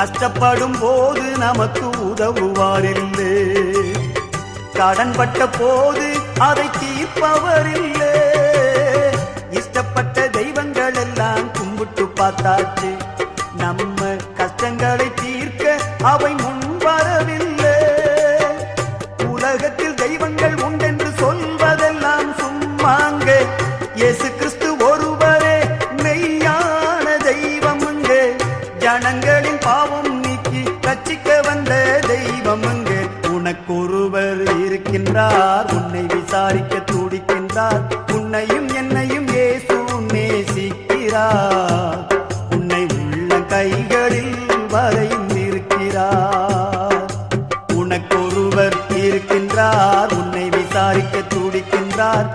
கஷ்டப்படும் போது நமக்கு உதவுவாரில்லை, கடன்பட்ட போது அதை தீர்ப்பவரில்லை. இஷ்டப்பட்ட தெய்வங்கள் எல்லாம் கும்பிட்டு பார்த்தாச்சு, நம்ம கஷ்டங்களை தீர்க்க அவை முன்வரவில்லை. உலகத்தில் தெய்வங்கள் உண்டென்று சொல்வதெல்லாம் சும்மாங்க, இயேசு கிறிஸ்து ஒருவரே மெய்யான தெய்வமுங்க. ஜனங்களின் பாவம் நீக்கி ரட்சிக்க வந்த தெய்வமுங்க. உனக்கொருவர் இருக்கின்றார், உன்னை விசாரிக்க துடிக்கின்றார். உன்னையும் என்னையும் இயேசு நேசிக்கிறார், உன்னை உள்ள கைகளில் வரைந்திருக்கிறார். உனக்கொருவர் இருக்கின்றார், உன்னை விசாரிக்க துடிக்கின்றார்.